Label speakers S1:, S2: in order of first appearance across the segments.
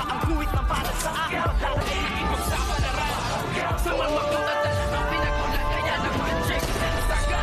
S1: Ang guhit na para sa akin pagdadaig ipagsapalaran sa mga katatan ang pinagulat kaya naman check saga.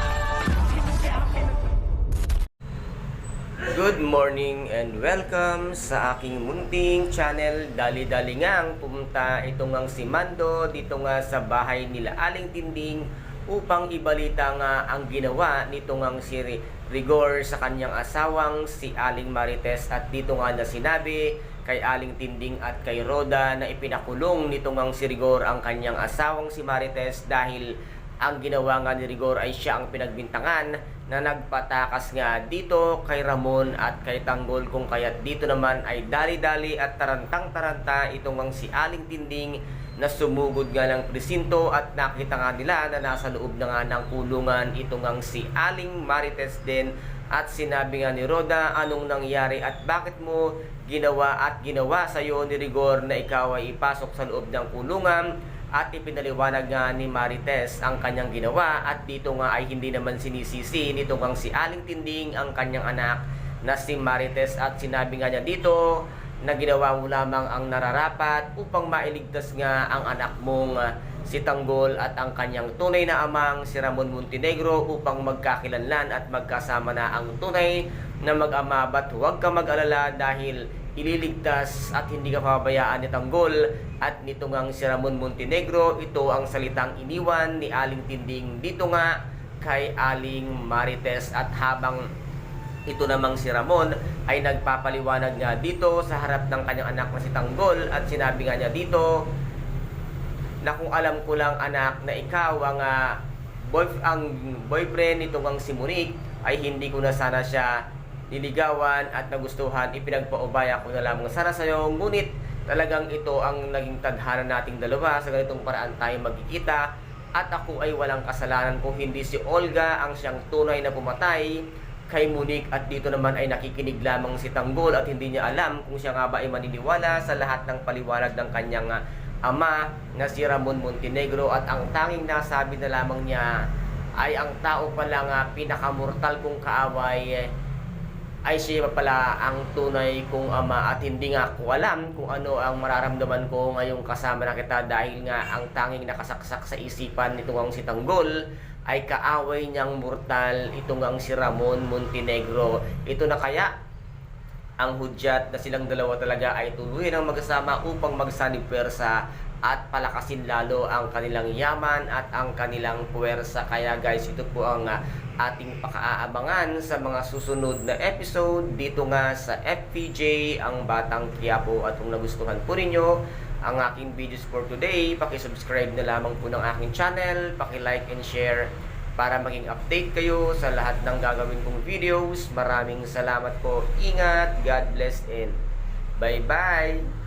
S2: Good morning and welcome sa aking munting channel. Dali-dali ngang pumunta ito ngang si Mando dito nga sa bahay nila Aling Tinding upang ibalita nga ang ginawa nito ngang si Rigor sa kanyang asawang si Aling Marites, at dito nga na sinabi kay Aling Tinding at kay Roda na ipinakulong nito ngang si Rigor ang kanyang asawang si Marites dahil ang ginawa nga ni Rigor ay siya ang pinagbintangan na nagpatakas nga dito kay Ramon at kay Tanggol, kung kaya't dito naman ay dali-dali at tarantang-taranta itong ang si Aling Tinding na sumugod nga ng presinto, at nakita nga nila na nasa loob na nga ng kulungan itong ang si Aling Marites din. At sinabi nga ni Roda, anong nangyari at bakit mo ginawa sa'yo ni Rigor na ikaw ay ipasok sa loob ng kulungan? At ipinaliwanag nga ni Marites ang kanyang ginawa, at dito nga ay hindi naman sinisisi nito ngang si Aling Tinding ang kanyang anak na si Marites, at sinabi nga niya dito na ginawa mo lamang ang nararapat upang mailigtas nga ang anak mong si Tanggol at ang kanyang tunay na amang si Ramon Montenegro upang magkakilanlan at magkasama na ang tunay na mag-ama. Ba't huwag ka mag-alala dahil ililigtas at hindi ka pabayaan ni Tanggol at nito ngang si Ramon Montenegro. Ito ang salitang iniwan ni Aling Tinding dito nga kay Aling Marites, at habang ito namang si Ramon ay nagpapaliwanag nga dito sa harap ng kanyang anak na si Tanggol, at sinabi nga niya dito na kung alam ko lang anak na ikaw ang boyfriend nitong ang si Monique ay hindi ko na sana siya niligawan at nagustuhan, ipinagpaubaya ko na lamang sana sa'yo, ngunit talagang ito ang naging tadhana nating dalawa, sa ganitong paraan tayo magkikita, at ako ay walang kasalanan kung hindi si Olga ang siyang tunay na pumatay kay Monique. At dito naman ay nakikinig lamang si Tanggol at hindi niya alam kung siya nga ba ay maniniwala sa lahat ng paliwanag ng kanyang ama na si Ramon Montenegro, at ang tanging nasabi na lamang niya ay ang tao pala nga pinakamortal kong kaaway ay siya pala ang tunay kong ama, at hindi nga ko alam kung ano ang mararamdaman ko ngayong kasama na kita, dahil nga ang tanging nakasaksak sa isipan nitong ang si Tanggol ay kaaway niyang mortal itong ang si Ramon Montenegro. Ito na kaya ang hudyat na silang dalawa talaga ay tuluyan ang magkasama upang magsanipwersa at palakasin lalo ang kanilang yaman at ang kanilang puwersa. Kaya guys, ito po ang ating pakaaabangan sa mga susunod na episode dito nga sa FPJ ang Batang Quiapo. At kung nagustuhan po ninyo ang aking videos for today, paki-subscribe na lamang po ng aking channel, paki-like and share para maging update kayo sa lahat ng gagawin kong videos. Maraming salamat po. Ingat, God bless, and bye-bye!